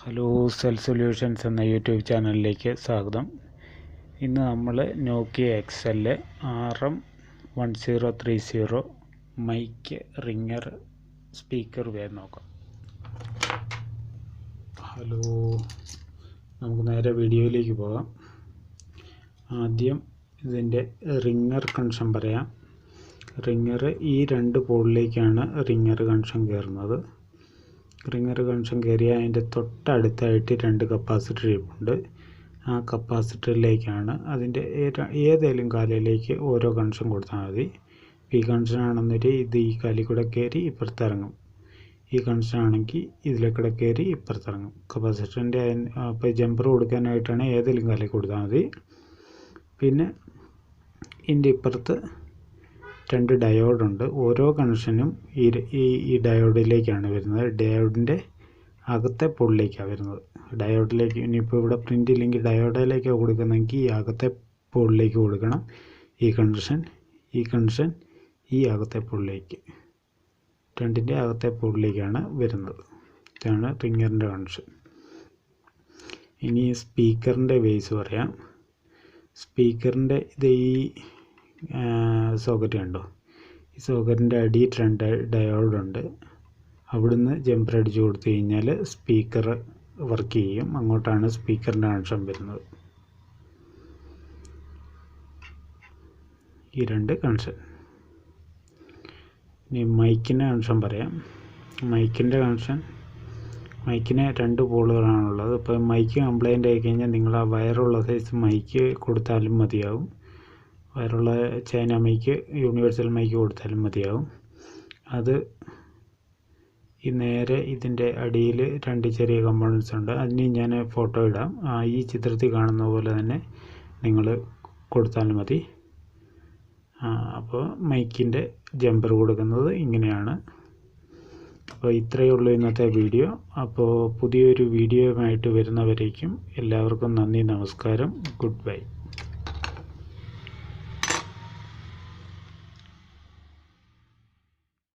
Hello cell solutions എന്ന യൂട്യൂബ് ചാനലിലേക്ക് സ്വാഗതം. ഇന്ന് നമ്മൾ Nokia XL RM1030 mic ringer speaker ഉപയോഗം നോക്കാം. ഹലോ, നമുക്ക് നേരെ വീഡിയോയിലേക്ക് പോകാം. ആദ്യം ഇതിൻ്റെ റിങ്ങർ കണക്ഷൻ പറയാം. റിങ്ങർ ഈ രണ്ട് പോളിലേക്കാണ് റിങ്ങർ കണക്ഷൻ കയറുന്നത്. റിങ്ങർ കണക്ഷൻ കയറിയ അതിൻ്റെ തൊട്ടടുത്തായിട്ട് രണ്ട് കപ്പാസിറ്റർ ഇരിപ്പുണ്ട്. ആ കപ്പാസിറ്ററിലേക്കാണ് അതിൻ്റെ ഏതെങ്കിലും കാലിലേക്ക് ഓരോ കണക്ഷൻ കൊടുത്താൽ മതി. ഈ കണക്ഷൻ ആണെന്നൊരു ഇത് ഈ കാലിൽ കൂടെ കയറി ഇപ്പുറത്തിറങ്ങും. ഈ കണക്ഷൻ ആണെങ്കിൽ ഇതിലേക്കൂടെ കയറി ഇപ്പുറത്തിറങ്ങും. കപ്പാസിറ്ററിൻ്റെ അപ്പോൾ ജമ്പർ കൊടുക്കാനായിട്ടാണ് ഏതെങ്കിലും കാലിൽ കൊടുത്താൽ മതി. പിന്നെ ഇതിൻ്റെ ഇപ്പുറത്ത് രണ്ട് ഡയോഡുണ്ട്. ഓരോ കണക്ഷനും ഈ ഡയോഡിലേക്കാണ് വരുന്നത്. ഡയോഡിൻ്റെ അകത്തെ പോളിലേക്കാണ് വരുന്നത്. ഡയോഡിലേക്ക് ഇനിയിപ്പോൾ ഇവിടെ പ്രിൻ്റ് ഇല്ലെങ്കിൽ ഡയോഡിലേക്കാണ് കൊടുക്കുന്നതെങ്കിൽ ഈ അകത്തെ പോളിലേക്ക് കൊടുക്കണം. ഈ കണക്ഷൻ ഈ അകത്തെ പോളിലേക്ക്, രണ്ടിൻ്റെ അകത്തെ പോളിലേക്കാണ് വരുന്നത്. ഇതാണ് റിങ്ങറിൻ്റെ കണക്ഷൻ. ഇനി സ്പീക്കറിൻ്റെ ബേസ് പറയാം. സ്പീക്കറിൻ്റെ ഇത് ഈ സോക്കറ്റ് കണ്ടോ, ഈ സോക്കറ്റിൻ്റെ അടിയിൽ രണ്ട് ഡയോഡുണ്ട്. അവിടുന്ന് ജമ്പർ അടിച്ചു കൊടുത്തു കഴിഞ്ഞാൽ സ്പീക്കർ വർക്ക് ചെയ്യും. അങ്ങോട്ടാണ് സ്പീക്കറിൻ്റെ കണക്ഷൻ വരുന്നത്. ഈ രണ്ട് കണക്ഷൻ. ഇനി മൈക്കിൻ്റെ കണക്ഷൻ പറയാം. മൈക്കിൻ്റെ കണക്ഷൻ, മൈക്കിന് രണ്ട് പോളുകളാണുള്ളത്. ഇപ്പോൾ മൈക്ക് കംപ്ലൈൻ്റ് ആയി കഴിഞ്ഞാൽ നിങ്ങൾ ആ വയറുള്ള സൈസ് മൈക്ക് കൊടുത്താലും മതിയാവും. വയറുള്ള ചൈന മൈക്ക്, യൂണിവേഴ്സൽ മൈക്ക് കൊടുത്താലും മതിയാവും. അത് ഈ നേരെ ഇതിൻ്റെ അടിയിൽ രണ്ട് ചെറിയ കമ്പോണൻസ് ഉണ്ട്. അതിന് ഞാൻ ഫോട്ടോ ഇടാം. ഈ ചിത്രത്തിൽ കാണുന്ന പോലെ തന്നെ നിങ്ങൾ കൊടുത്താലും മതി. അപ്പോൾ മൈക്കിൻ്റെ ജമ്പർ കൊടുക്കുന്നത് ഇങ്ങനെയാണ്. അപ്പോൾ ഇത്രയേ ഉള്ളൂ ഇന്നത്തെ വീഡിയോ. അപ്പോൾ പുതിയൊരു വീഡിയോയുമായിട്ട് വരുന്നവരേക്കും എല്ലാവർക്കും നന്ദി, നമസ്കാരം, ഗുഡ് ബൈ.